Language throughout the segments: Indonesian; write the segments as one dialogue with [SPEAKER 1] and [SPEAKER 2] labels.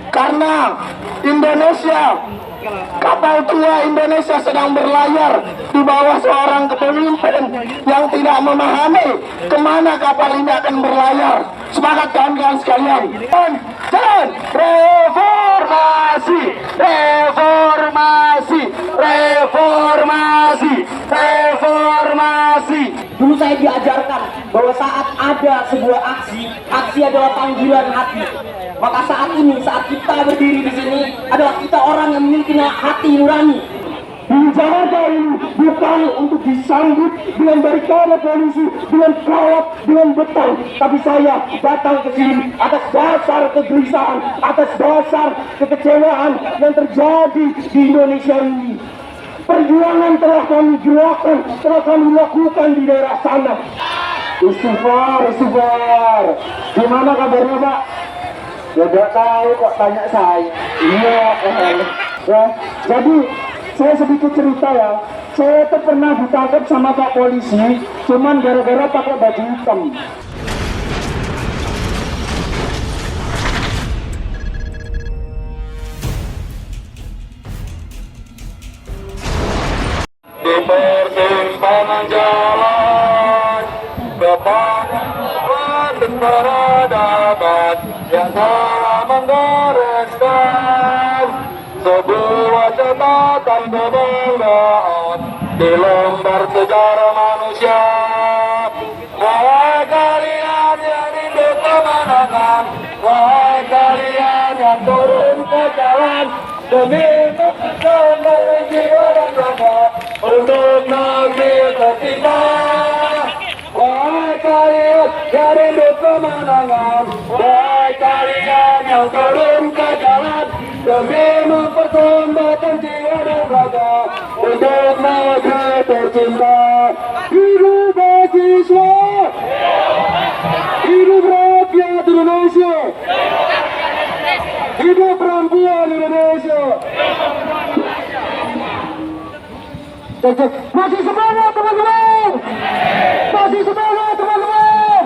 [SPEAKER 1] karena Indonesia, kapal tua Indonesia sedang berlayar di bawah seorang kepemimpin yang tidak memahami kemana kapal ini akan berlayar. Semangat kawan-kawan sekalian. Jalan reformasi, reformasi, reformasi, reformasi.
[SPEAKER 2] Dulu saya diajarkan bahwa saat ada sebuah aksi adalah panggilan hati. Maka saat ini, saat kita berdiri di sini, adalah kita orang yang memiliki hati nurani.
[SPEAKER 1] Di Jakarta ini bukan untuk disambut dengan barikade polisi, dengan kawat, dengan beton. Tapi saya datang ke sini atas dasar kegelisahan, atas dasar kekecewaan yang terjadi di Indonesia ini. Perjuangan telah kami gerakan, telah kami lakukan di daerah sana. Istighfar, istighfar. Gimana kabarnya Pak? Ya gak tahu kok tanya saya. Iya, ya. Jadi saya sedikit cerita ya. Saya tuh pernah ditangkap sama Pak polisi, cuman gara-gara pakai baju hitam. Di persimpangan jalan kepada peradaban yang telah menggoreskan sebuah catatan kebanggaan di lembar sejarah manusia. Wahai kalian yang rindu kemenangan, wahai kalian yang turun ke jalan demi memperjuangkan jiwa dan raga untuk negeri tercinta. Wahai kalian yang rindu kemenangan, wahai kalian yang turun ke jalan demi mempersembahkan jiwa dan raga untuk negeri tercinta. Hidup mahasiswa, hidup rakyat Indonesia, hidup perempuan Indonesia. Masih semangat teman-teman, masih semangat teman-teman.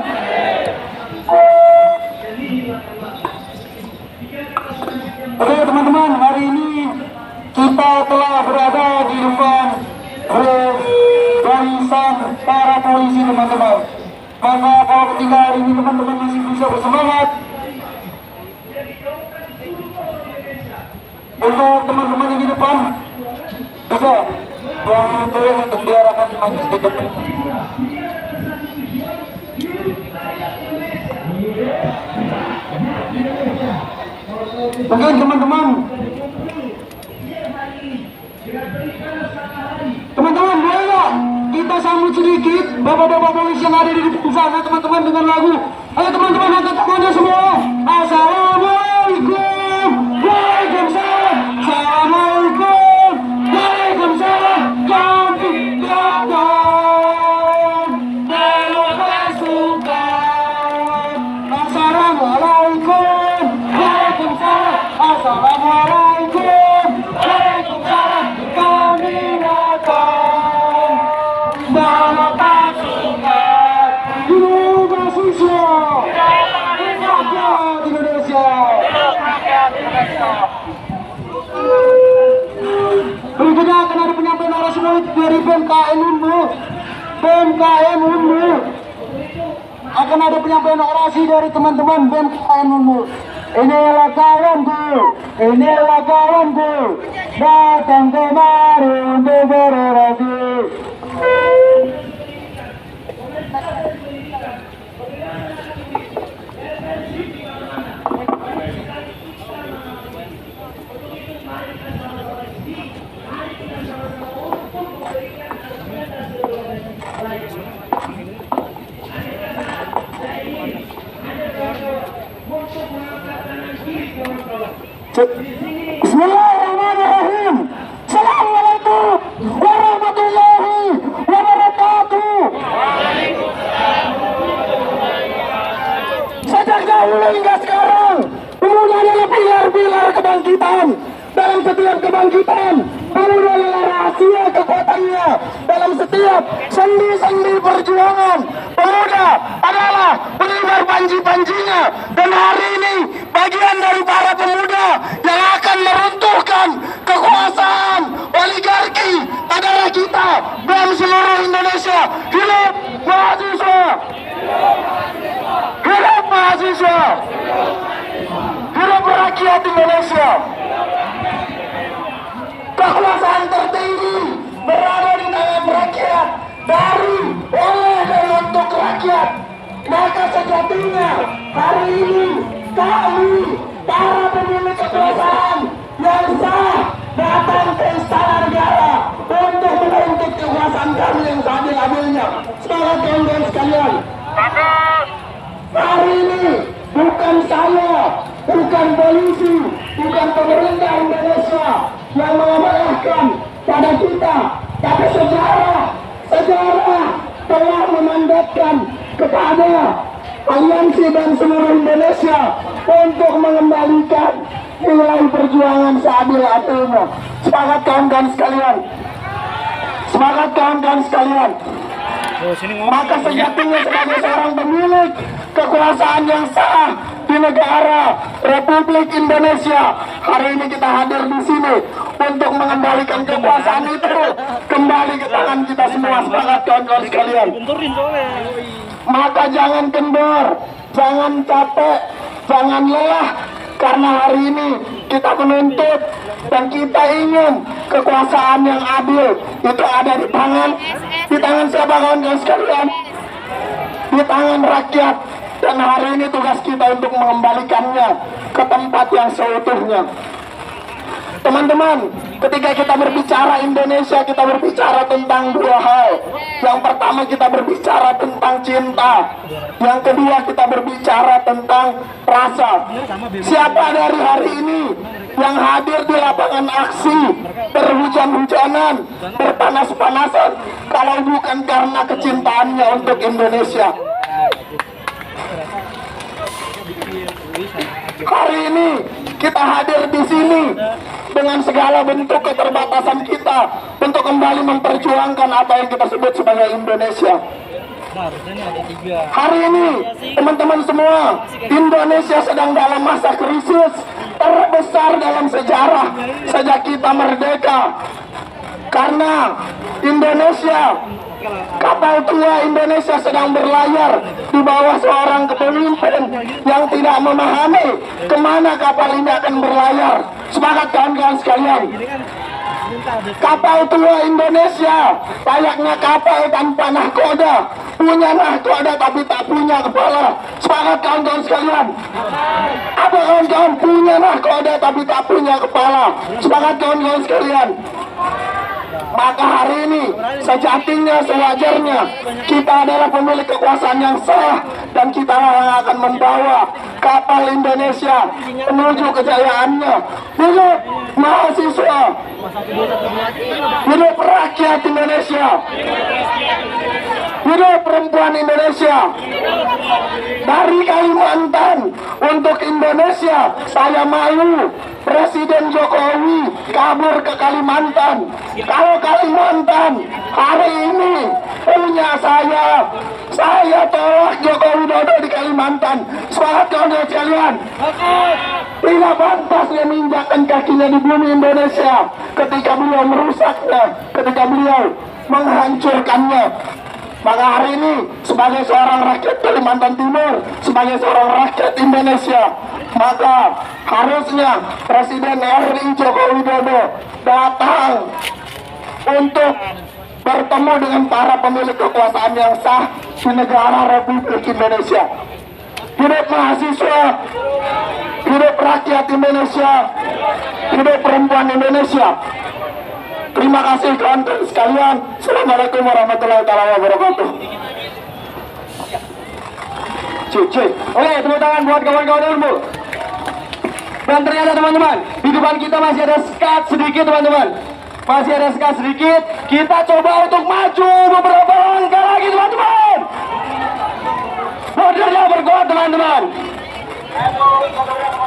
[SPEAKER 1] Oke teman-teman, hari ini kita telah berada di depan barisan para polisi teman-teman. Maka kalau ketika hari ini teman-teman masih bisa bersemangat, untuk teman-teman yang di depan bisa tolong untuk diarahkan masuk ke depan. Mungkin teman-teman boleh nggak kita sambut sedikit bapak-bapak polisi yang ada di sana teman-teman dengan lagu. Ayo teman-teman angkat tangannya semua. Assalamualaikum, waalaikumsalam, assalamualaikum, waalaikumsalam. Kami datang dalam pasukan. Assalamualaikum, waalaikumsalam, assalamualaikum, waalaikumsalam. Kami datang dalam pasukan. Hidup mahasiswa, rakyat Indonesia. Berikutnya akan ada penyampaian narasi dari BMKM Unmu. BMKM Unmu akan ada penyampaian orasi dari teman-teman BMKM Unmu. Inilah kawanku, inilah kawanku, datang kemari untuk berorasi. Bismillahirrahmanirrahim. Assalamualaikum warahmatullahi wabarakatuh. Sejak dahulu hingga sekarang, pemuda adalah pilar-pilar kebangkitan. Dalam setiap kebangkitan, pemuda adalah rahasia kekuatannya. Dalam setiap sendi-sendi perjuangan, pemuda adalah pengibar panji-panjinya. Dan hari ini, bagian dari para pemuda rakyat Indonesia. Kekuasaan tertinggi berada di tangan rakyat, dari, oleh, dan untuk rakyat. Maka sejatinya hari ini kami, para pemilik kekuasaan yang sah, datang ke istana negara untuk menuntut kekuasaan kami yang seadil-adilnya. Semangat kawan-kawan sekalian. Hari ini bukan saya, bukan polisi, bukan pemerintah Indonesia yang mengamanahkan pada kita, tapi sejarah telah memandatkan kepada aliansi dan seluruh Indonesia untuk mengembalikan nilai perjuangan seadil-adilnya. Semangat kawan-kawan sekalian. Semangat kawan-kawan sekalian. Maka sejatinya sebagai seorang pemilik kekuasaan yang sah di negara Republik Indonesia, hari ini kita hadir di sini untuk mengembalikan kekuasaan itu kembali ke tangan kita semua. Semangat kawan-kawan sekalian. Maka jangan kendor, jangan capek, jangan lelah, karena hari ini kita menuntut dan kita ingin kekuasaan yang adil itu ada di tangan siapa kawan-kawan sekalian? Di tangan rakyat. Dan hari ini tugas kita untuk mengembalikannya ke tempat yang seutuhnya. Teman-teman, ketika kita berbicara Indonesia, kita berbicara tentang dua hal. Yang pertama, kita berbicara tentang cinta. Yang kedua, kita berbicara tentang rasa. Siapa dari hari ini yang hadir di lapangan aksi, berhujan-hujanan, berpanas-panasan, kalau bukan karena kecintaannya untuk Indonesia? Hari ini kita hadir di sini dengan segala bentuk keterbatasan kita untuk kembali memperjuangkan apa yang kita sebut sebagai Indonesia. Hari ini teman-teman semua, Indonesia sedang dalam masa krisis terbesar dalam sejarah sejak kita merdeka. Karena Indonesia, kapal tua Indonesia sedang berlayar di bawah seorang kepemimpin yang tidak memahami kemana kapal ini akan berlayar. Semangat kawan-kawan sekalian. Kapal tua Indonesia layaknya kapal tanpa nahkoda, punya nahkoda tapi tak punya kepala. Semangat kawan-kawan sekalian. Apa kawan-kawan punya nahkoda tapi tak punya kepala? Semangat kawan-kawan sekalian. Maka hari ini sejatinya, sewajarnya kita adalah pemilik kekuasaan yang sah, dan kita yang akan membawa kapal Indonesia menuju kejayaannya. Hidup mahasiswa, hidup rakyat Indonesia, hidup perempuan Indonesia. Dari Kalimantan untuk Indonesia, saya malu Presiden Jokowi kabur ke Kalimantan. Kalau Kalimantan hari ini punya saya tolak Joko Widodo di Kalimantan. Semangat kawan-kawan sekalian. Tidak pantas dia menginjakkan kakinya di bumi Indonesia ketika beliau merusaknya, ketika beliau menghancurkannya. Maka hari ini sebagai seorang rakyat Kalimantan Timur, sebagai seorang rakyat Indonesia, maka harusnya Presiden RI Joko Widodo datang untuk bertemu dengan para pemilik kekuasaan yang sah di negara Republik Indonesia. Hidup mahasiswa, hidup rakyat Indonesia, hidup perempuan Indonesia. Terima kasih kawan-kawan sekalian. Assalamualaikum warahmatullahi wabarakatuh. Cik. Oke, tepuk tangan buat kawan-kawan ilmu. Dan ternyata teman-teman, di depan kita masih ada sekat sedikit teman-teman. Masih ada sekat sedikit. Kita coba untuk maju beberapa langkah lagi teman-teman. Modalnya berkuat teman-teman.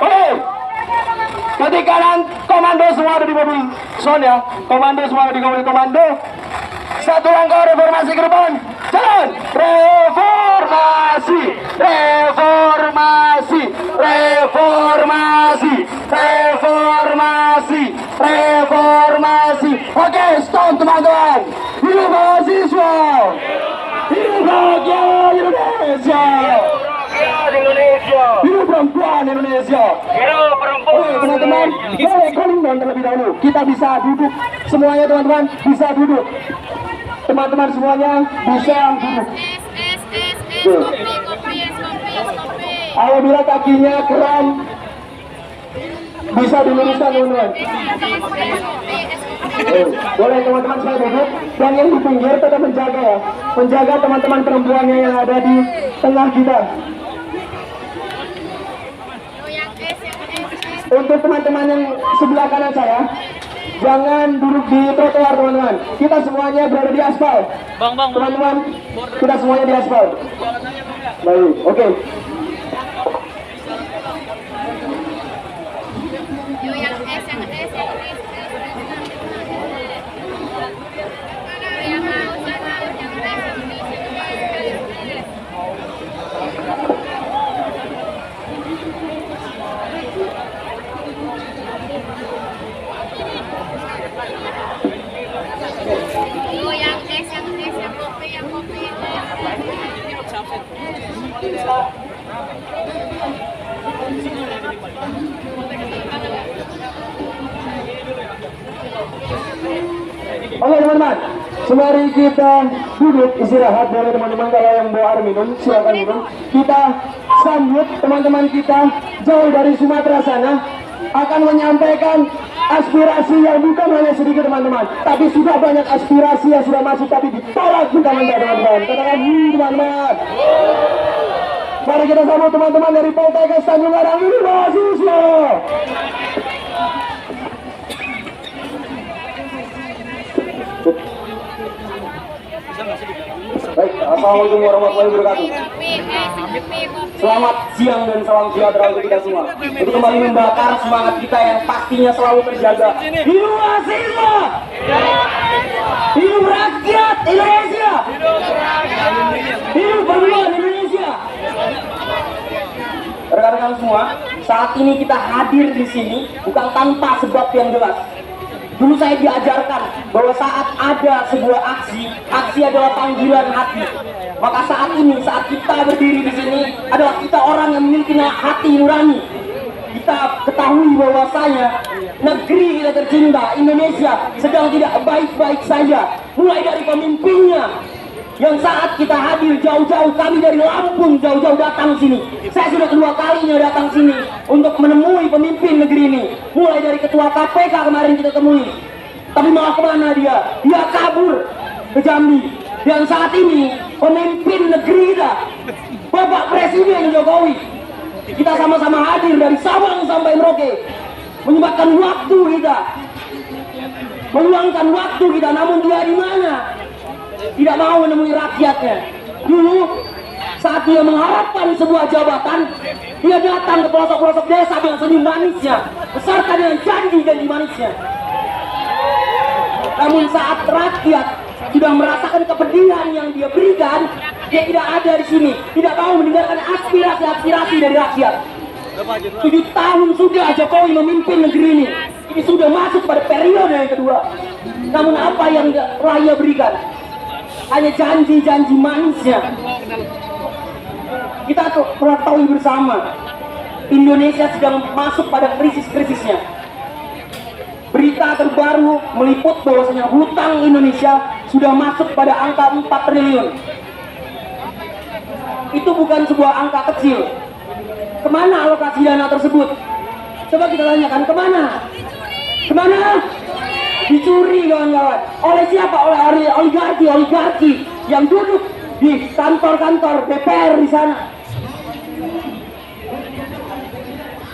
[SPEAKER 1] Oke. Ketika komando semua ada di mobil son ya, komando semua ada di mobil komando. Satu langkah reformasi ke depan. Jalan. Reformasi, reformasi, reformasi, reformasi, reformasi. Oke, stop teman-teman. Hidup mahasiswa. Hidup rakyat Indonesia. Hidup perempuan Indonesia.
[SPEAKER 3] Hidup perempuan.
[SPEAKER 1] teman-teman boleh calling down terlebih dahulu. Kita bisa duduk semuanya teman-teman, bisa duduk. Teman-teman semuanya bisa duduk. Apabila kakinya kram bisa diluruskan teman-teman. Boleh teman-teman saya duduk, dan yang di pinggir tetap menjaga ya, menjaga teman-teman perempuannya yang ada di tengah kita. Untuk teman-teman yang sebelah kanan saya, jangan duduk di trotoar teman-teman. Kita semuanya berada di aspal. Teman-teman, kita semuanya di aspal. Baik, oke. Oke teman-teman, sembari kita duduk istirahat, boleh teman-teman kalau yang bawa air minum silakan minum. Kita sambut teman-teman kita jauh dari Sumatera sana, akan menyampaikan aspirasi yang bukan hanya sedikit teman-teman, tapi sudah banyak aspirasi yang sudah masuk tapi ditolak mentah-mentah teman-teman. Katakan teman-teman. Mari kita sambut teman-teman dari Poltekkes Tanjung Karang, ini mahasiswa. Baik, assalamualaikum warahmatullahi wabarakatuh. Selamat siang dan salam sejahtera untuk kita semua. Untuk kembali membakar semangat kita yang pastinya selalu terjaga. Hidup mahasiswa, hidup rakyat Indonesia, hidup perjuangan Indonesia. Rekan-rekan semua, saat ini kita hadir di sini bukan tanpa sebab yang jelas. Dulu saya diajarkan bahwa saat ada sebuah aksi adalah panggilan hati. Maka saat ini, saat kita berdiri di sini, adalah kita orang yang memiliki hati nurani. Kita ketahui bahwasanya negeri kita tercinta, Indonesia, sedang tidak baik-baik saja. Mulai dari pemimpinnya, yang saat kita hadir jauh-jauh, kami dari Lampung jauh-jauh datang sini. Saya sudah kedua kalinya datang sini untuk menemui pemimpin negeri ini. Mulai dari ketua KPK kemarin kita temui, tapi malah kemana dia? Dia kabur ke Jambi. Dan saat ini pemimpin negeri kita, Bapak Presiden Jokowi, kita sama-sama hadir dari Sabang sampai Merauke, menyempatkan waktu kita, meluangkan waktu kita. Namun dia di mana? Tidak mau menemui rakyatnya. Dulu saat dia mengharapkan sebuah jabatan, dia datang ke pelosok-pelosok desa dengan senyum manisnya, beserta dengan janji-janji manisnya. Namun saat rakyat sudah merasakan kepedihan yang dia berikan, dia tidak ada di sini, tidak mau mendengarkan aspirasi-aspirasi dari rakyat. 7 tahun sudah Jokowi memimpin negeri ini. Ini sudah masuk pada periode yang kedua. Namun apa yang rakyat berikan? Hanya janji-janji manisnya. Kita ketahui bersama, Indonesia sedang masuk pada krisis-krisisnya. Berita terbaru meliput bahwasanya hutang Indonesia sudah masuk pada angka 4 triliun. Itu bukan sebuah angka kecil. Kemana alokasi dana tersebut? Coba kita tanyakan, kemana? Kemana? Dicuri kawan-kawan. Oleh siapa? Oleh oligarki yang duduk di kantor-kantor DPR di sana.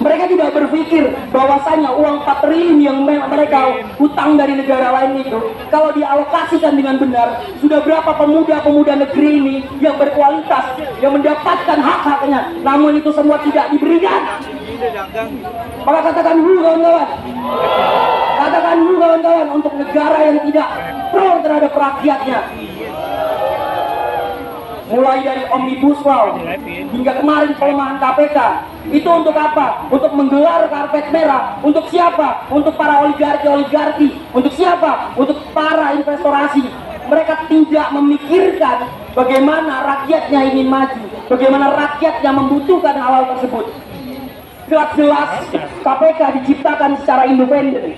[SPEAKER 1] Mereka tidak berpikir bahwasanya uang 4 triliun yang mereka hutang dari negara lain itu, kalau dialokasikan dengan benar, sudah berapa pemuda-pemuda negeri ini yang berkualitas, yang mendapatkan hak-haknya, namun itu semua tidak diberikan. Maka katakan dulu kawan-kawan, katakan dulu kawan-kawan, untuk negara yang tidak pro terhadap rakyatnya. Mulai dari Omnibus Law hingga kemarin pelemahan KPK, itu untuk apa? Untuk menggelar karpet merah. Untuk siapa? Untuk para oligarki. Untuk siapa? Untuk para investor asing. Mereka tidak memikirkan bagaimana rakyatnya ingin maju, bagaimana rakyatnya membutuhkan hal-hal tersebut.
[SPEAKER 2] Jelas-jelas KPK diciptakan secara independen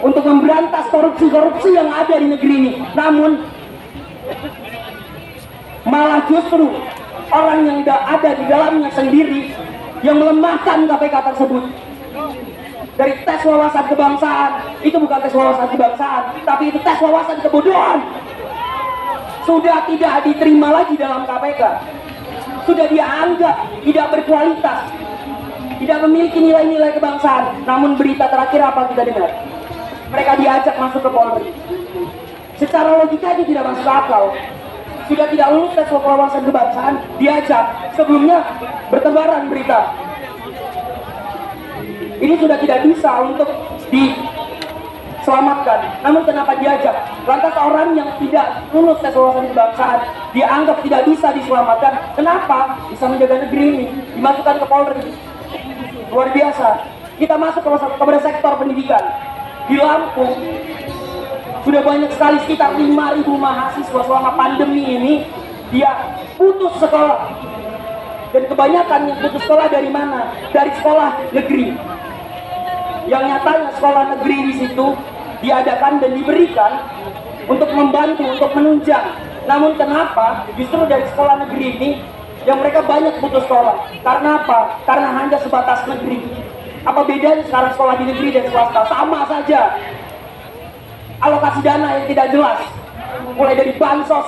[SPEAKER 2] untuk memberantas korupsi-korupsi yang ada di negeri ini. Namun malah justru orang yang ada di dalamnya sendiri yang melemahkan KPK tersebut. Dari tes wawasan kebangsaan, itu bukan tes wawasan kebangsaan, tapi itu tes wawasan kebodohan. Sudah tidak diterima lagi dalam KPK. Sudah dianggap tidak berkualitas, tidak memiliki nilai-nilai kebangsaan. Namun berita terakhir apa kita dengar? Mereka diajak masuk ke Polri. Secara logika itu tidak masuk akal. Sudah tidak lulus tes wawasan kebangsaan, diajak. Sebelumnya bertebaran berita. Ini sudah tidak bisa untuk diselamatkan. Namun kenapa diajak? Lantas orang yang tidak lulus tes wawasan kebangsaan dianggap tidak bisa diselamatkan. Kenapa? Bisa menjaga negeri ini, dimasukkan ke Polri. Luar biasa. Kita masuk kepada sektor pendidikan. Di Lampung sudah banyak sekali, sekitar 5.000 mahasiswa selama pandemi ini dia putus sekolah. Dan kebanyakan yang putus sekolah dari mana? Dari sekolah negeri. Yang nyatanya sekolah negeri di situ diadakan dan diberikan untuk membantu, untuk menunjang. Namun kenapa justru dari sekolah negeri ini yang mereka banyak putus sekolah? Karena apa? Karena hanya sebatas negeri. Apa bedanya sekarang sekolah di negeri dan swasta? Sama saja. Alokasi dana yang tidak jelas, mulai dari bansos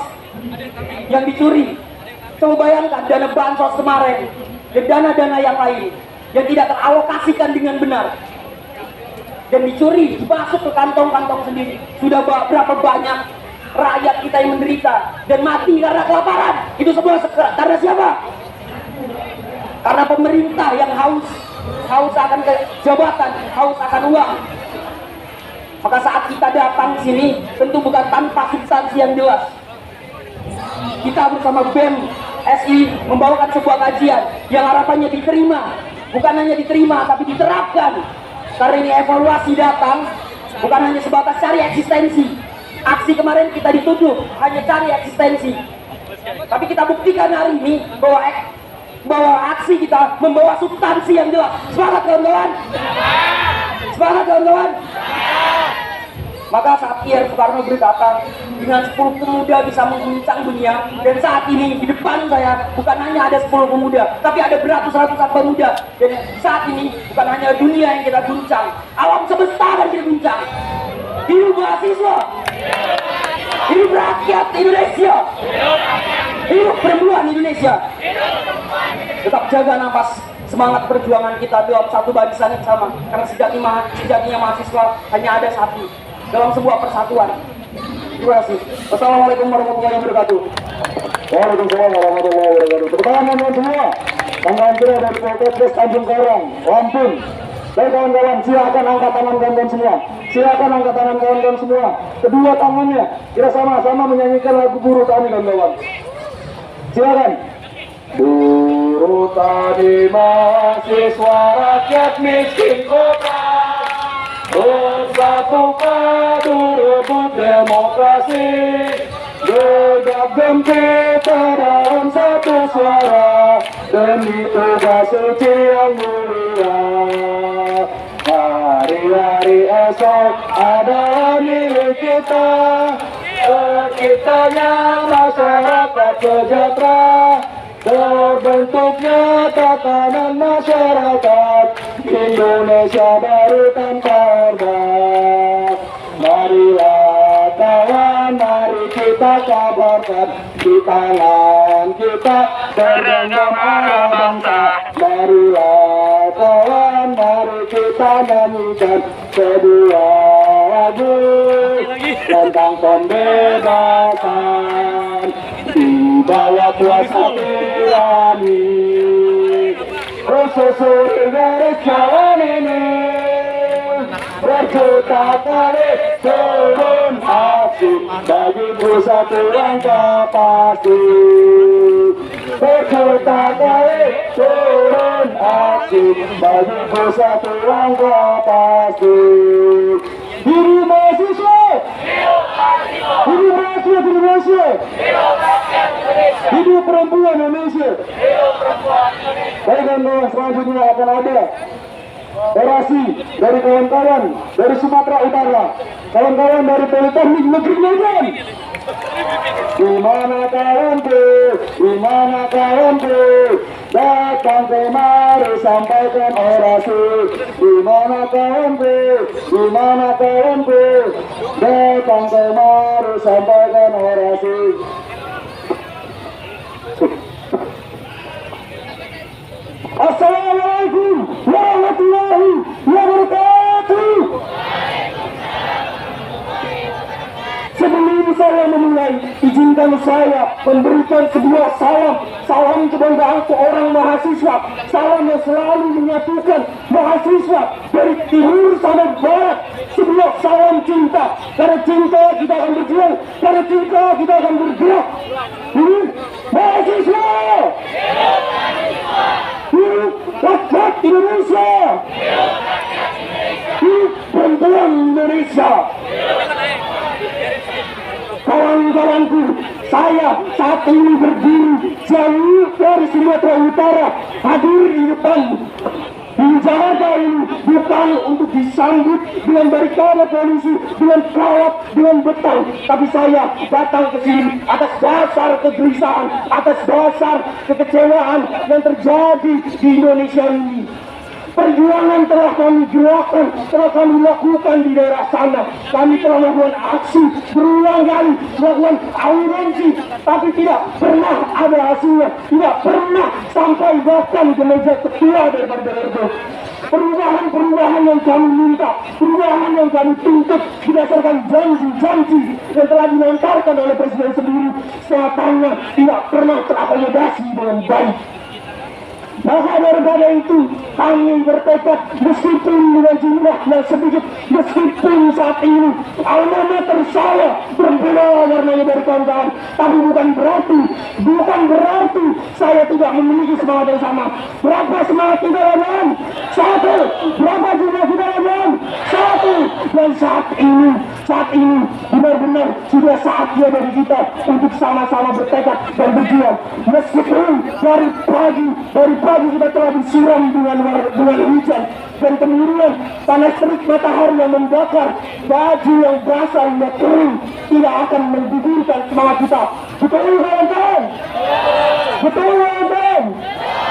[SPEAKER 2] yang dicuri. Coba bayangkan dana bansos kemarin dan dana-dana yang lain yang tidak teralokasikan dengan benar dan dicuri, masuk ke kantong-kantong sendiri. Sudah berapa banyak rakyat kita yang menderita dan mati karena kelaparan. Itu semua karena siapa? Karena pemerintah yang haus akan jabatan, haus akan uang. Maka saat kita datang ke sini tentu bukan tanpa substansi yang jelas. Kita bersama BEM SI membawakan sebuah kajian yang harapannya diterima, bukan hanya diterima tapi diterapkan. Karena ini evaluasi datang bukan hanya sebatas cari eksistensi. Aksi kemarin kita dituduh hanya cari eksistensi, tapi kita buktikan hari ini bahwa aksi kita membawa substansi yang jelas. Semangat kawan-kawan! Semangat kawan-kawan! Maka saat Kiai Soekarno berkata dengan 10 pemuda bisa mengguncang dunia, dan saat ini di depan saya bukan hanya ada 10 pemuda, tapi ada beratus-ratusan pemuda. Dan saat ini bukan hanya dunia yang kita guncang, alam semesta yang kita guncang. Hidup mahasiswa, hidup rakyat Indonesia, hidup perempuan Indonesia. Tetap jaga nafas, semangat perjuangan kita dalam satu barisan yang sama, karena sejatinya mahasiswa hanya ada satu dalam sebuah persatuan. Terima kasih. Wassalamualaikum warahmatullahi wabarakatuh.
[SPEAKER 1] Waalaikumsalam warahmatullahi wabarakatuh. Tepuk tangan teman-teman semua. Tangan kira dari Polres Tanjung Karang, Lampung. Baik kawan-kawan, silakan angkat tangan kawan-kawan semua. Silakan angkat tangan kawan-kawan semua. Kedua tangannya kita sama-sama menyanyikan lagu Buruh Tani kawan-kawan. Silakan. Buruh tani mahasiswa rakyat miskin kota, bersatu padu rebut demokrasi, gegap gempita dalam satu suara demi tugas suci yang mulia. Hari-hari esok adalah milik kita, terciptanya masyarakat sejahtera, terbentuknya tatanan masyarakat Indonesia baru tanpa orba. Marilah kawan, mari kita kabarkan di tangan kita tergenggam arah bangsa. Marilah kawan, mari kita nyanyikan sebuah lagu tentang pembebasan di bawah kuasa tirani. Susuri garis jalan ini, berjuta kali turun aksi bagi satu langkah pasti. Berjuta kali turun aksi bagi satu langkah pasti. Hidup mahasiswa, hidup rakyat Indonesia, hidup perempuan Indonesia. Baik kawan-kawan, selanjutnya akan ada orasi dari kawan-kawan dari Sumatera Utara, kawan-kawan dari Politeknik Negeri Medan. Di mana kawanku, di mana kawanku, datang kemari sampaikan orasi. Di mana kawanku, di mana kawanku, datang kemari sampaikan orasi. Assalamualaikum warahmatullahi wabarakatuh. Sebelum saya memulai, izinkan saya memberikan sebuah salam kebanggaan seorang mahasiswa, salam yang selalu menyatukan mahasiswa dari timur sampai barat, sebuah salam cinta. Karena cinta kita akan berjuang, karena cinta kita akan bergerak. Mahasiswa, hidup rakyat Indonesia, hidup perempuan Indonesia. Kawan-kawanku, saya saat ini berdiri jauh dari Sumatera Utara, hadir di depan di Jakarta ini bukan untuk disambut dengan barikade polisi, dengan kawat, dengan betang, tapi saya datang ke sini atas dasar kegelisahan, atas dasar kekecewaan yang terjadi di Indonesia ini. Perjuangan telah kami gerakan, telah kami lakukan di daerah sana. Kami telah melakukan aksi berulang kali, melakukan audiensi, tapi tidak pernah ada hasilnya, tidak pernah sampai bahkan ke meja ketua daripada DPRD. Perubahan-perubahan yang kami minta, perubahan yang kami tuntut berdasarkan janji-janji yang telah dilontarkan oleh Presiden sendiri, nyatanya tidak pernah terakomodasi dengan baik. Maka daripada itu kami bertekad, meskipun dengan jumlah yang sedikit, meskipun saat ini alma mater saya berbeda warnanya dari kawan-kawan, tapi bukan berarti saya tidak memiliki semangat yang sama. Berapa semangat kita lawan? Satu. Berapa jumlah kita lawan? Satu. Dan saat ini benar-benar sudah saatnya dari kita untuk sama-sama bertekad dan berjuang. Meskipun dari pagi kita telah disiram dengan hujan dan kemudian panas terik matahari yang membakar baju yang basah hingga kering, tidak akan menggugurkan semangat kita. Betul kawan-kawan? Betul kawan-kawan?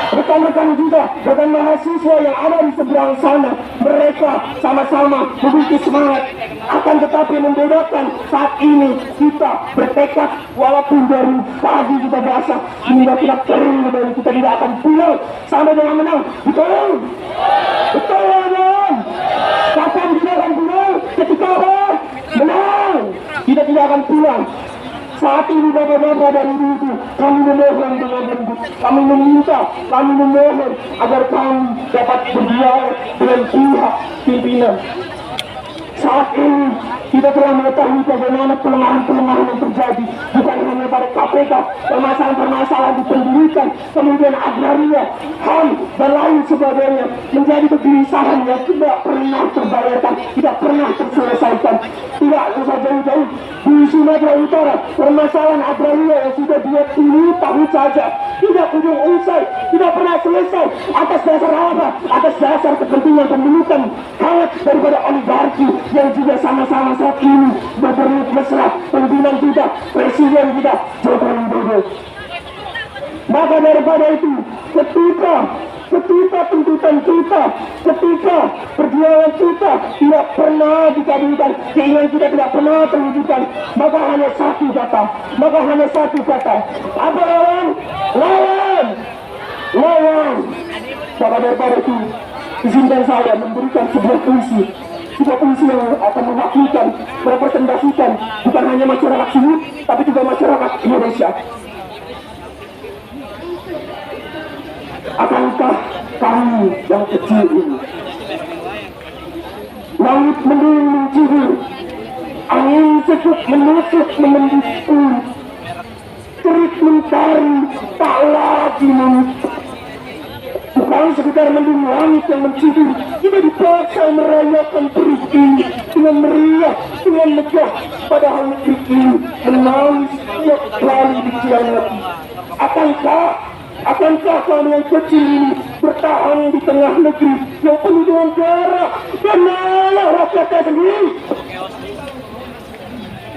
[SPEAKER 1] Rekan-rekan kita, rekan mahasiswa yang ada di seberang sana, mereka sama-sama memiliki semangat. Akan tetapi membedakan saat ini kita bertekad, walaupun dari pagi kita basah hingga kita kering, dan kita tidak akan pulang sampai dengan menang. Betul? Betul kawan? Kapan kita akan pulang? Ketika apa? Menang. Kita tidak akan pulang. Saat ini bapak-bapak dan ibu-ibu, kami memohon dengan lembut, kami memohon agar kami dapat berdialog dengan pihak pimpinan. Saat ini kita telah mengetahui bagaimana pelemahan-pelemahan yang terjadi, bukan hanya pada KPK, permasalahan-permasalahan di pendidikan, kemudian agraria, HAM, dan lain sebagainya, menjadi kegelisahan yang tidak pernah terbayarkan, tidak pernah terselesaikan. Tidak usah jauh-jauh, di Sumatera Utara, permasalahan agraria yang sudah 20 tahun saja tidak kunjung usai, tidak pernah selesai. Atas dasar apa? Atas dasar kepentingan pemilikan hangat daripada oligarki yang juga sama-sama saat ini berbelut mesra pimpinan kita, presiden kita, Joko Widodo. Maka daripada itu, ketika tuntutan kita, ketika perjuangan kita tidak pernah dikabulkan, keinginan kita tidak pernah terwujudkan, maka hanya satu kata, apa lawan. Maka daripada itu, izinkan saya memberikan sebuah puisi yang akan mewakilkan, merepresentasikan bukan hanya masyarakat sini, tapi juga masyarakat Indonesia. Akankah kami yang kecil ini, langit mendung mencibir, angin sejuk menusuk memendung, terik mentari tak lagi menutup. Bukan sekedar mendung langit yang mencibir, kita dipaksa merayakan terik ini dengan meriah, dengan megah. Padahal negeri ini menangis setiap kali dikhianati. Akankah kami yang kecil ini bertahan di tengah negeri yang penuh dengan darah dan malah rakyatnya sendiri.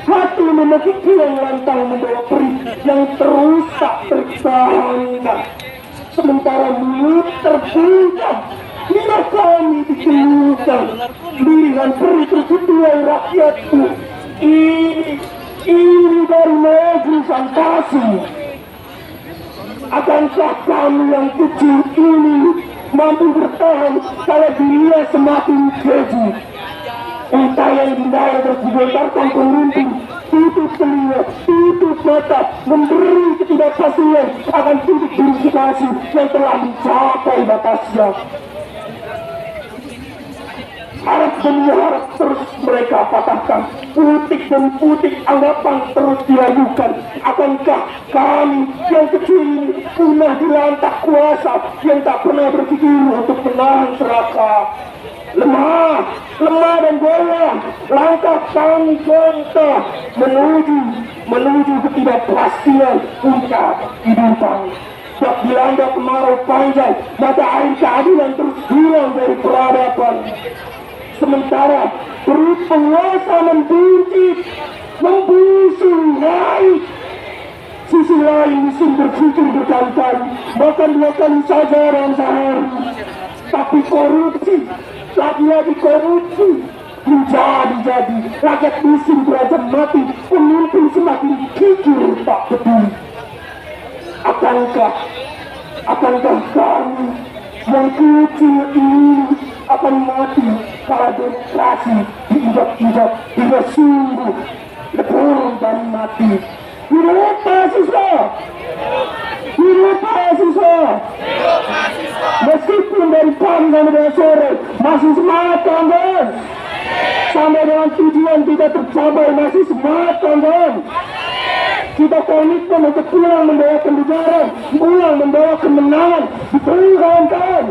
[SPEAKER 1] Hati memiliki yang lantang membawa perih yang terus tak tertahankan. Sementara mulut terbuka, lidah kami dikeluhkan. Liringan perih terkutuai rakyatku. Ini dari negeri fantasi. Akankah kami yang kecil ini mampu bertahan kalau dunia semakin keji? Entah yang dinaya terus digontarkan pemimpin, tutup telinga, tutup mata, memberi ketidakpastian akan titik verifikasi yang telah mencapai batasnya. Harap demi harap terus mereka patahkan, putik dan putik anggapan terus diragukan. Akankah kami yang kecil ini punah dilantak kuasa yang tak pernah berpikir untuk menahan serakah? Lemah dan goyah, langkah kami gonta menuju ketidakpastian puncak kehidupan. Tak dilanda kemarau panjang, mata air keadilan terus hilang dari peradaban. Sementara perut penguasa membuncit, membusu naik. Sisi lain mesin berpikir berkali-kali, bahkan 2 kali saja dalam sehari. Tapi korupsi, lagi-lagi korupsi, menjadi rakyat miskin berantem mati, pemimpin semakin kikir tak peduli. Akankah kami yang kecil ini akan mati kalau demokrasi diinjak-injak hingga sungguh lebur dan mati? Hidup mahasiswa! Hidup mahasiswa! Meskipun dari pagi sampai sore masih semangat kawan. Sampai dengan tujuan tidak tercapai masih semangat kawan. Kita komitmen untuk pulang membawa kebenaran, pulang membawa kemenangan. Betul kawan-kawan.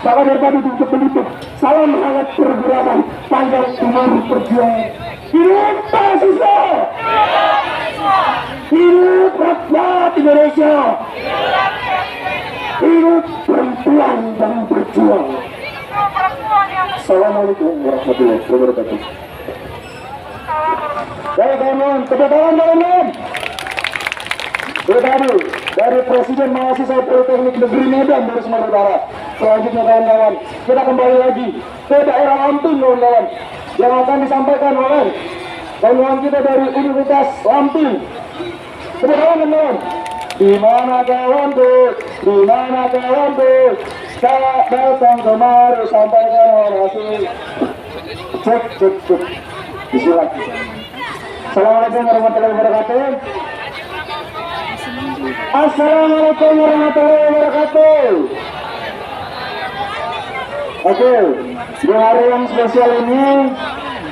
[SPEAKER 1] Maka daripada itu untuk menutup, salam hangat pergerakan panjang umur perjuangan. Hidup mahasiswa! Hidup rakyat Indonesia! Hidup perempuan yang berjuang. Assalamualaikum warahmatullahi wabarakatuh. Baik kawan-kawan, tepuk tangan kawan-kawan. Itu tadi dari Presiden Mahasiswa Politeknik Negeri Medan dari Sumatera Utara. Selanjutnya kawan-kawan, kita kembali lagi ke daerah Lampung kawan-kawan, yang akan disampaikan oleh kawan-kawan kita dari Universitas Lampung. Tepuk tangan kawan-kawan. Di mana kawanku, di mana kawanku, saya datang kemari sampaikan orasi. Cek. Bismillah. Assalamualaikum warahmatullahi wabarakatuh. Assalamualaikum warahmatullahi wabarakatuh. Oke, di hari yang spesial ini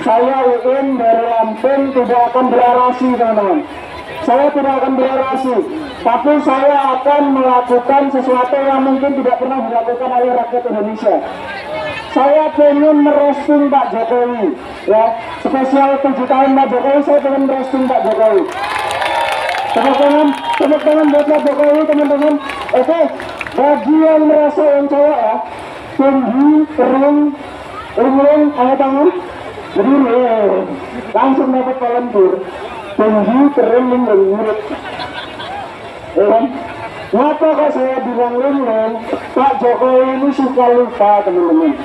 [SPEAKER 1] saya Uin dari Lampung tidak akan berorasi teman-teman. Saya tidak akan berorasi, tapi saya akan melakukan sesuatu yang mungkin tidak pernah dilakukan oleh rakyat Indonesia. Saya ingin merosting Pak Jokowi, ya. Spesial 7 tahun Pak Jokowi, saya ingin merosting Pak Jokowi. Tepuk tangan buat Pak Jokowi teman-teman. Oke, bagi yang merasa yang cowok ya, tinggi, kering, angkat tangan, berdiri, langsung dapat volunteer. Tinggi, kering, urut. Kenapa kok saya bilang linglung? Pak Jokowi ini suka lupa teman-teman.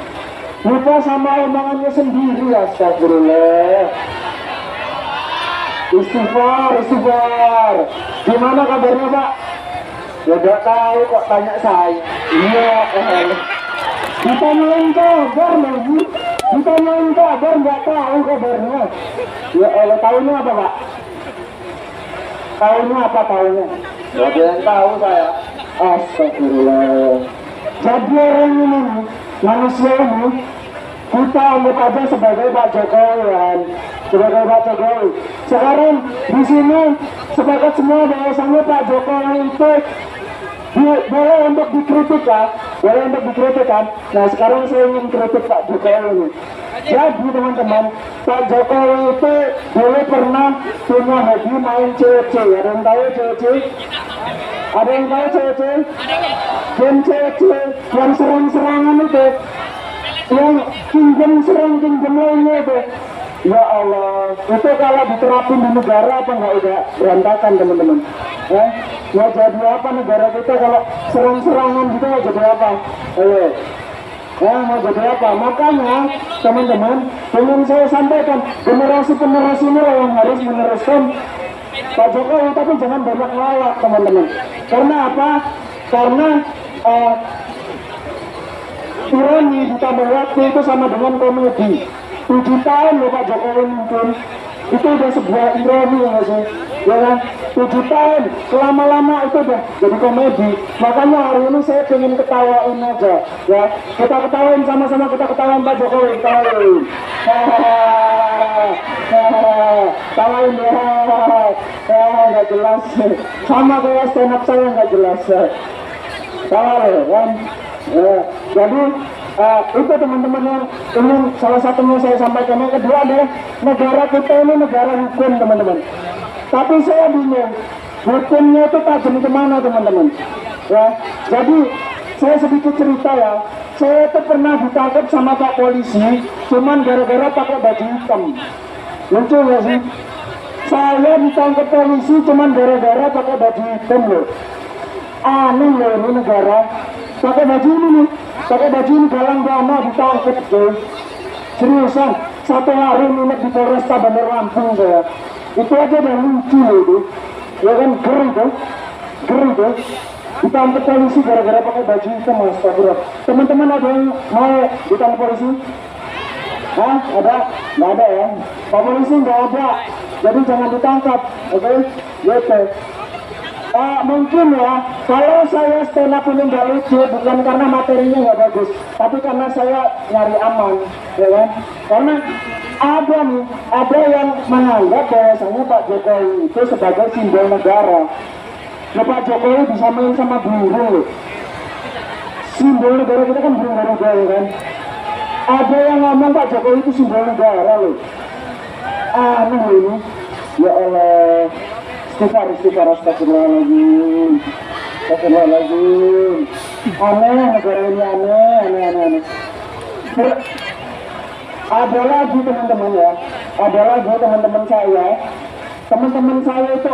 [SPEAKER 1] Lupa sama omongannya sendiri, astagfirullah. Istighfar. Gimana kabarnya Pak? Ya gak tahu kok tanya saya. Iya, ditanyain kabar lagi. Ditanyain kabar gak tahu kabarnya. Ya Allah, tahunya apa Pak? Tahunya apa tahunya? Gak ada yang tahu saya. Astagfirullah. Jadi orang ini, manusia ini, kita anggap aja sebagai Pak Jokowi kan, sebagai Pak Jokowi. Sekarang di sini sepakat semua bahwasannya Pak Jokowi itu boleh untuk dikritik kan, boleh untuk dikritik kan. Nah sekarang saya ingin kritik Pak Jokowi ini. Jadi teman-teman, Pak Jokowi itu dulu pernah punya hobi main COC. Ada yang tahu COC? Ada yang tahu cewek-cewek? Game cewek-cewek yang serang-serangan itu, yang kingdom serang kingdom lainnya itu. Ya Allah, itu kalau diterapin di negara apa nggak udah berantakan teman-teman? Ya jadi apa negara kita kalau serang-serangan gitu mau jadi apa? Ayo. Ya mau jadi apa? Makanya teman-teman, ingin saya sampaikan, generasi-generasi ini yang harus meneruskan Pak Jokowi, tapi jangan banyak ngelawak teman-teman. Karena apa? Karena ironi ditambah waktu itu sama dengan komedi. 7 tahun loh Pak Jokowi mungkin itu udah sebuah ironi ya sih, ya kan? 7 tahun lama-lama itu udah jadi komedi. Makanya hari ini saya pengen ketawain aja ya, kita ketawain sama-sama, kita ketawain Pak Jokowi, ketawain tawain ya, nggak jelas sama kayak stand up saya nggak jelas tawain kan ya. Jadi itu teman-teman yang ingin salah satunya saya sampaikan. Yang kedua adalah negara kita ini negara hukum teman-teman, tapi saya bingung hukumnya itu tajam kemana teman-teman ya. Jadi saya sedikit cerita ya, saya itu pernah ditangkap sama Pak Polisi cuman gara-gara pakai baju hitam. Lucu gak sih? Saya ditangkap polisi cuman gara-gara pakai baju hitam loh. Aneh loh ini negara, pakai baju ini nih, pakai baju ini galang dana ditangkap tuh. Seriusan, 1 hari nginep di Polresta Bandar Lampung saya. Itu aja udah lucu loh itu. Ya kan, geri tuh. Ditangkap polisi gara-gara pakai baju hitam, astagfirullah. Teman-teman ada yang mau ditangkap polisi? Hah? Ada? Nggak ada ya? Pak polisi nggak ada, jadi jangan ditangkap, oke? Gitu. Mungkin ya, kalau saya stand up ini nggak lucu, bukan karena materinya nggak bagus, tapi karena saya nyari aman, ya kan? Karena ada yang menganggap bahwasanya Pak Jokowi itu sebagai simbol negara. Nah, Pak Jokowi bisa main sama burung loh. Simbol negara kita kan burung-burung kan? Ada yang ngomong Pak Jokowi itu simbol negara loh. Aneh ini. Ya Allah. Istighfar, astagfirullahaladzim. Aneh negara ini, aneh. Ada lagi teman-teman ya. Ada lagi teman-teman saya. Teman-teman saya itu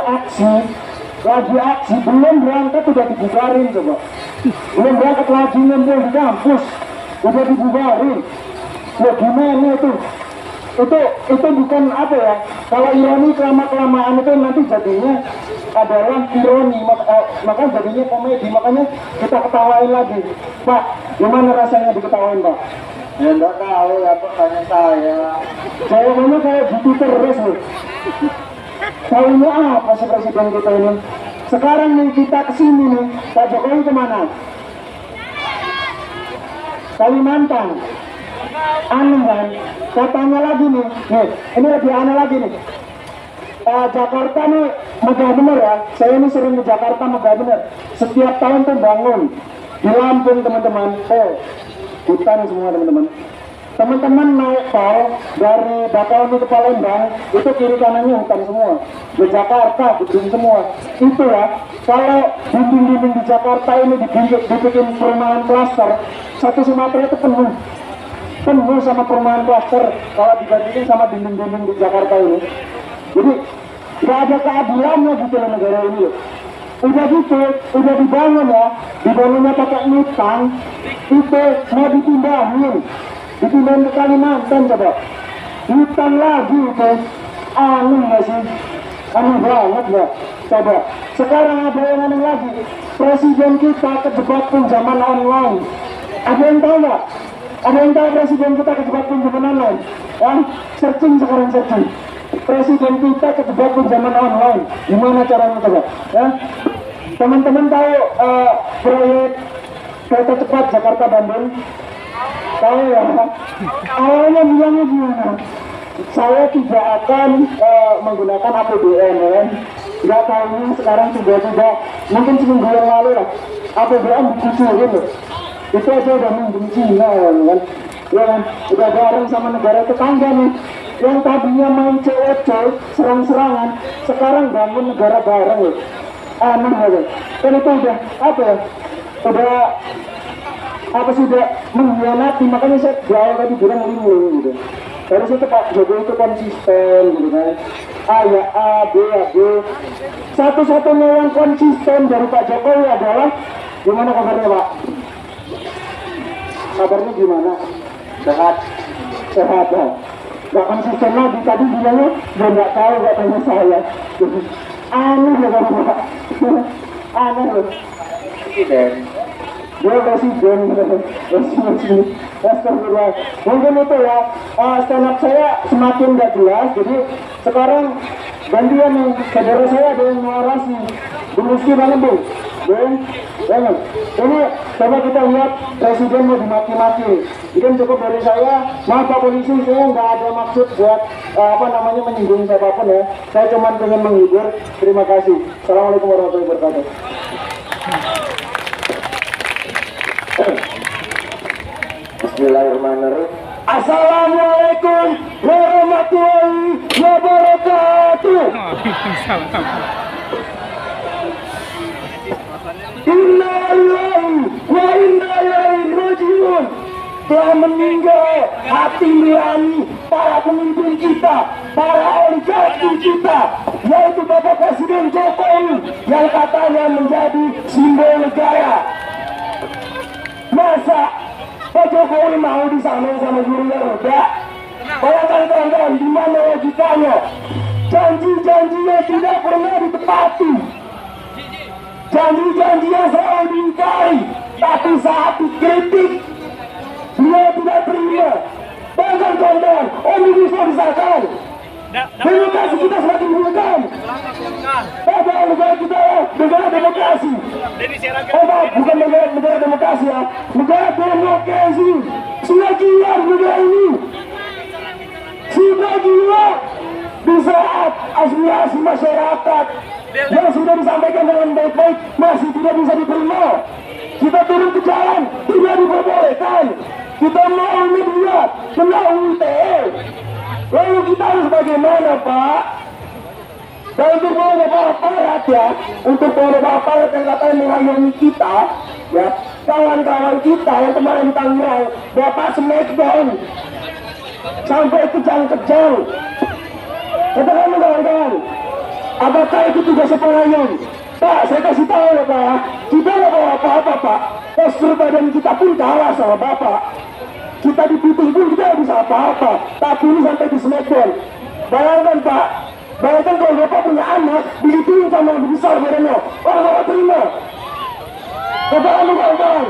[SPEAKER 1] lagi aksi, belum berangkat udah dibubarin coba. Belum berangkat lagi ngumpul di kampus, udah dibubarin. Loh gimana itu? Itu bukan apa ya? Kalau ironi kelamaan itu nanti jadinya adalah ironi, maka jadinya komedi. Makanya kita ketawain lagi. Pak, gimana rasanya diketawain Pak? Ya enggak tahu ya, Pak, tanya saya. Jawabannya kayak gitu terus loh. Tahunya apa sih presiden kita ini? Sekarang nih kita kesini nih, Pak Jokowi kemana? Kalimantan. Aneh kan? Katanya lagi nih, ini lebih aneh lagi nih. Jakarta nih megah bener ya. Saya ini sering di Jakarta, megah bener. Setiap tahun tuh bangun di Lampung teman-teman. Hutan semua teman-teman. Teman-teman naik tol dari Bakauheni ke Palembang, itu kiri kanannya hutan semua. Di Jakarta gedung semua. Itu ya, kalau dinding-dinding di Jakarta ini dibikin perumahan klaster, satu Sumatera itu penuh sama perumahan klaster kalau dibandingin sama dinding-dinding di Jakarta ini. Jadi nggak ada keadilannya gitu loh negara ini loh. Udah gitu, udah dibangunnya pakai utang, itu mau dipindahin ke Kalimantan coba. Hutan lagi itu, aneh nggak sih? Aneh banget nggak? Coba, sekarang ada yang aneh lagi, presiden kita kejebak pinjaman online. Ada yang tahu nggak? Ada yang tahu presiden kita kejebak pinjaman online? Searching sekarang. Presiden kita kejebak pinjaman online. Gimana caranya coba? Ya? Teman-teman tahu proyek kereta cepat Jakarta Bandung? Tahu ya? Awalnya bilangnya gimana? Saya tidak akan menggunakan APBN ya. Nggak tahunya sekarang sudah mungkin seminggu yang lalu lah APBN dikucurin loh. Itu aja udah minjem Cina kan? Ya kan? Udah bareng sama negara tetangga nih. Yang tadinya main COC serang-serangan, sekarang bangun negara bareng loh. aneh aja. Kan itu udah apa ya? Udah apa sih, udah mengkhianati. Makanya saya di awal tadi bilang linglung gitu. Harusnya itu Pak Jokowi itu konsisten gitu kan. A ya A, B ya B. Satu-satunya yang konsisten dari Pak Jokowi adalah gimana kabarnya Pak? Kabarnya gimana? Sehat. Sehat ya. Gak konsisten lagi, tadi bilangnya dia nggak tahu, gak tanya saya. Aneh ya Pak. Aneh loh. Presiden. Dia presiden. Astagfirullah. Mungkin itu ya, stand up saya semakin gak jelas. Jadi sekarang gantian nih, saudara saya ada yang narasi. Dimuski banget Bung. Bung, jangan. Ini coba kita lihat presiden mau dimaki-maki. Ini cukup dari saya. Maaf Pak Polisi, saya nggak ada maksud buat menyinggung siapapun ya. Saya cuma pengen menghibur. Terima kasih. Assalamualaikum warahmatullahi wabarakatuh. Bismillahirrahmanirrahim. Assalamualaikum warahmatullahi wabarakatuh. Inna lillahi wa inna ilaihi rajiun. Telah meninggal hati nurani para pemimpin kita, para oligarki kita, yaitu Bapak Presiden Jokowi yang katanya menjadi simbol negara. Masa Pak Jokowi mau disamain sama guru Garuda? Bayangkan kawan-kawan, di mana logikanya? Janji-janjinya tidak pernah ditepati. Janji-janji yang selalu diingkari, tapi saat dikritik beliau tidak terima. Bahkan kawan-kawan, Omnibus Law disahkan, demokrasi kita semakin beragam. Padahal negara kita negara demokrasi. Bukan negara demokrasi ya, negara demokrasi. Sudah gila negara ini, sudah gila. Di saat aspirasi masyarakat yang sudah disampaikan dengan baik-baik masih tidak bisa diterima, kita turun ke jalan, tidak diperbolehkan. Kita mau media, kena UITE. Lalu kita harus bagaimana Pak? Dan untuk beberapa aparat ya, untuk beberapa aparat yang katanya mengayomi kita, ya kawan-kawan kita yang kemarin di Tangerang, Bapak Smackdown sampai kejang-kejang. Katakan kawan-kawan, apakah itu tugas pengayom? Pak, saya kasih tahu ya Pak, kita nggak bawa apa-apa Pak. Postur badan kita pun kalah sama Bapak. Kita dipiting pun kita nggak bisa apa-apa. Tapi ini sampai di Smackdown. Bayangkan Pak, bayangkan kalau Bapak punya anak, digituin sama lebih besar badannya. Orang nggak terima. Katakan kawan-kawan,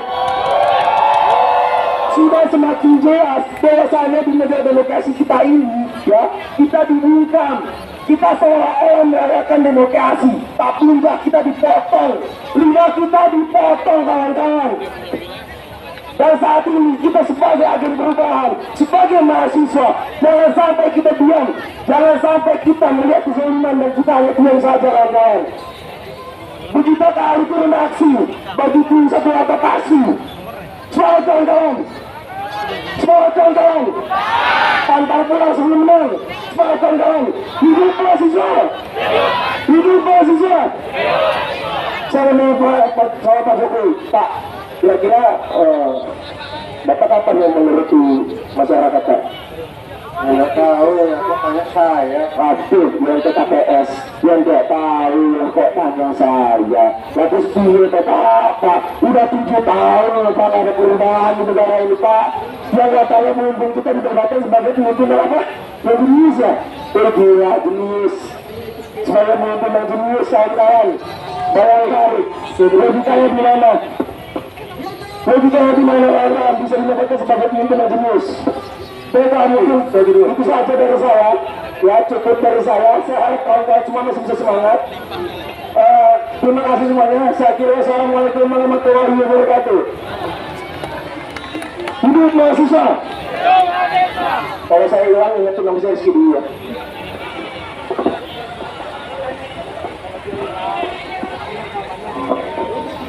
[SPEAKER 1] sudah semakin jelas bahwasanya di negara demokrasi kita ini, ya, kita dibungkam. Kita seolah-olah merayakan demokrasi, tapi lidah kita dipotong. Lidah kita dipotong kawan-kawan. Dan saat ini kita sebagai agen perubahan, sebagai mahasiswa, jangan sampai kita diam, jangan sampai kita melihat kezaliman dan kita hanya diam saja kawan-kawan. Begitu kali turun aksi, begitu satu kata pasti. Semangat kawan-kawan, semangat kawan-kawan. Pantang pulang sebelum menang. Semangat kawan-kawan. Hidup mahasiswa, hidup mahasiswa. Saya mau Pak Jokowi, Pak, kira-kira Bapak kapan yang mengerti masyarakat Pak? Nggak tahu ya, kok tanya saya. Aduh, yang ke KPS, yang nggak tahu, yang kok tanya saya. Lalu sendiri apa? Udah 7 tahun Pak ada perubahan di negara ini Pak. Yang nggak tahu mumpung kita diperbatkan sebagai pemimpin apa? Yang jenis ya, gila jenis. Sebagai pemimpin yang jenis, kawan-kawan. Bayangkan, logikanya di mana? Logikanya di mana orang bisa didapatkan sebagai pemimpin yang jenis? Bagaimana itu saja dari saya, ya cukup dari saya harap kawan-kawan semua masih bisa semangat. Terima kasih semuanya, saya kira assalamualaikum warahmatullahi wabarakatuh. Hidup mahasiswa. Kalau saya ulang ingat nama saya Rizky dulu ya.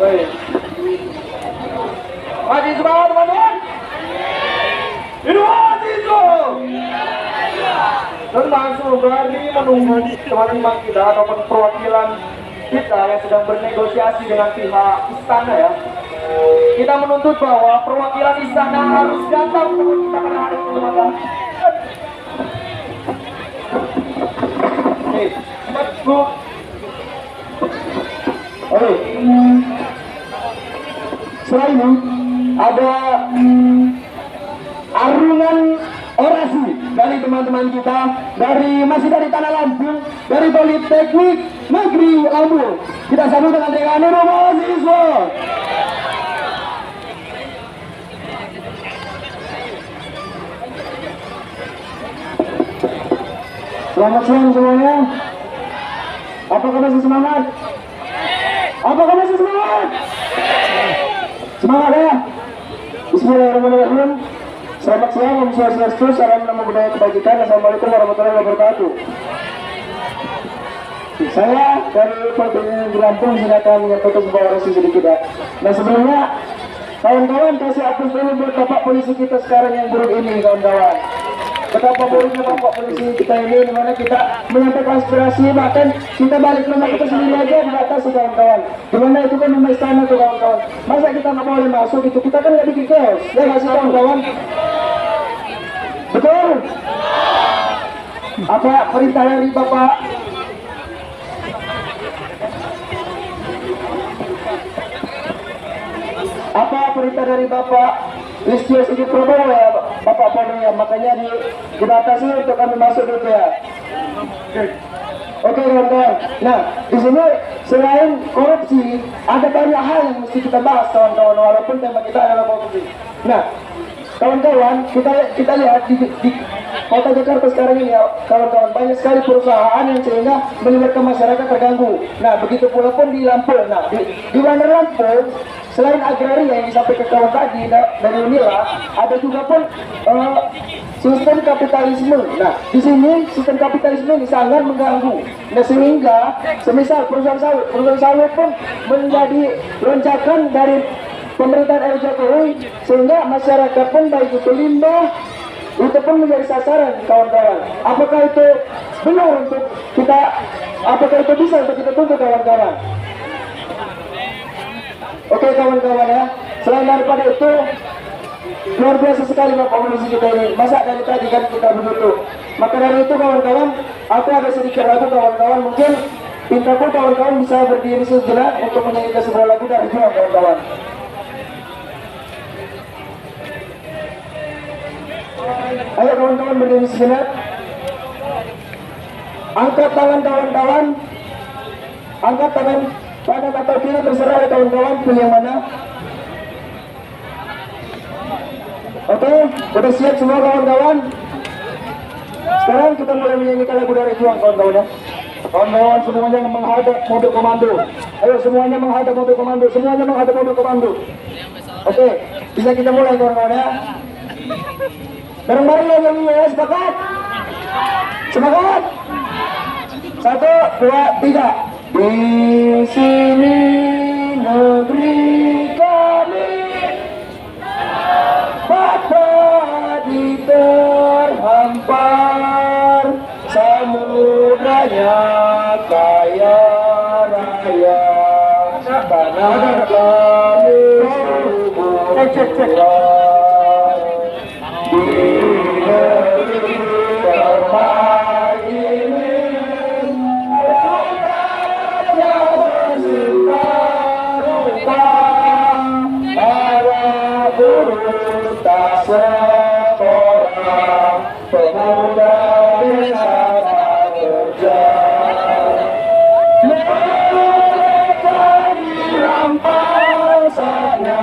[SPEAKER 1] Baik. Masih semangat teman-teman. Hidup mahasiswa. Dan langsung berani menunggu teman-teman kita dapat perwakilan
[SPEAKER 2] kita yang sedang bernegosiasi dengan pihak istana ya. Kita menuntut bahwa perwakilan istana harus datang ke kita pada hari ini.
[SPEAKER 1] Oke. Setelah ini ada arungan orasi dari teman-teman kita masih dari Tanah Lampung, dari Politeknik Negeri Lampung. Kita sambut dengan teriakan mahasiswa. Selamat siang semuanya. Apakah masih semangat? Apakah masih semangat? Semangat ya. Bismillahirrahmanirrahim. Selamat siang, Om Swastiastu, salam nama budaya kebajikan. Assalamualaikum warahmatullahi wabarakatuh. Saya dari Politeknik di Lampung silakan menyampaikan sebuah orasi sedikit ya. Nah sebelumnya kawan-kawan kasih aplaus dulu buat Bapak Polisi kita sekarang yang buruk ini kawan-kawan. Betapa buruknya Bapak Polisi kita ini, dimana kita menyampaikan aspirasi, bahkan kita balik rumah kita sendiri aja dibatasi kawan-kawan. Dimana itu kan rumah istana tuh kawan-kawan. Masa kita nggak boleh masuk itu? Kita kan nggak bikin chaos, ya nggak sih kawan-kawan? Betul? Apa perintah dari Bapak? Apa perintah dari Bapak Listio Sigit Prabowo ya Bapak Polri ya, makanya dibatasi untuk kami masuk gitu ya. Oke kawan-kawan. Nah di sini selain korupsi ada banyak hal yang mesti kita bahas kawan-kawan, walaupun tema kita adalah korupsi. Nah kawan-kawan, kita lihat di kota Jakarta sekarang ini ya kawan-kawan, banyak sekali perusahaan yang sehingga melibatkan masyarakat terganggu. Nah begitu pula pun di Lampung. Nah di Bandar Lampung selain agraria yang disampaikan kawan tadi dari Unila, ada juga pun sistem kapitalisme. Nah di sini sistem kapitalisme ini sangat mengganggu. Nah sehingga semisal perusahaan sawit pun menjadi lonjakan dari pemerintahan Jokowi, sehingga masyarakat pun baik itu limbah itu pun menjadi sasaran kawan-kawan. Apakah itu benar untuk kita? Apakah itu bisa untuk kita tuntut kawan-kawan? Oke kawan-kawan ya. Selain daripada itu, luar biasa sekali Bapak Polisi kita ini. Masa dari tadi kan kita begitu. Maka dari itu kawan-kawan, aku ada sedikit lagu kawan-kawan. Mungkin pintaku kawan-kawan bisa berdiri sejenak untuk menyanyikan sebuah lagu dari kawan-kawan. Ayo kawan-kawan berdiri sejenak. Angkat tangan kawan-kawan. Angkat tangan kanan atau kiri terserah ya kawan-kawan, pilih yang mana. Oke, udah siap semua kawan-kawan. Sekarang kita mulai menyanyikan lagu dari Juang kawan-kawan ya. Kawan-kawan semuanya menghadap mobil komando. Ayo semuanya menghadap mobil komando. Semuanya menghadap mobil komando. Oke, bisa kita mulai kawan-kawan ya. Bareng-bareng ya nyanyi ya, sepakat? Sepakat? 1, 2, 3. Di sini negeri kami, padi terhampar, samudranya kaya raya, tanah kami subur. Seorang pemuda bisa bekerja, mereka dirampasnya.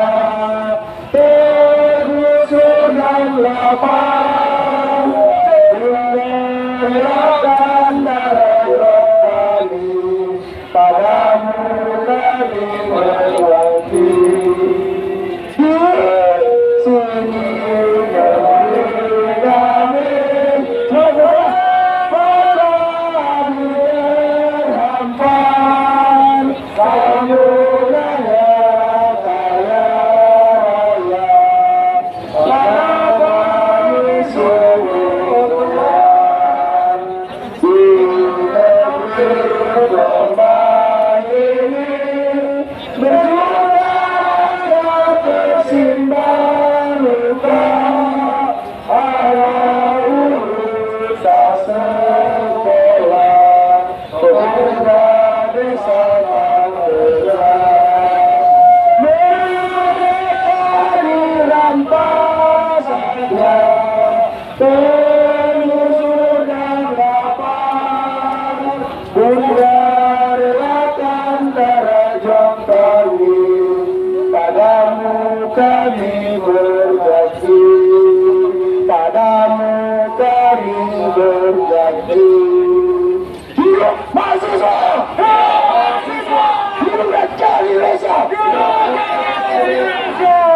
[SPEAKER 1] penyusul dan lapang, relakan darajat kami, padamu kami berjanji, padamu kami berjanji. Hidup mahasiswa! Hidup Raja Indonesia!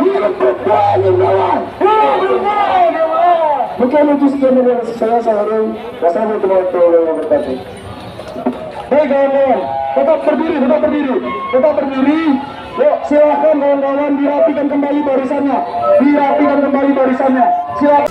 [SPEAKER 1] Hidup perempuan yang lawan! Mungkin itu sekian dari saya hari. Wassalamualaikum warahmatullahi wabarakatuh. Baik kawan-kawan, tetap berdiri. Yuk silakan kawan-kawan dirapikan kembali barisannya. Silakan.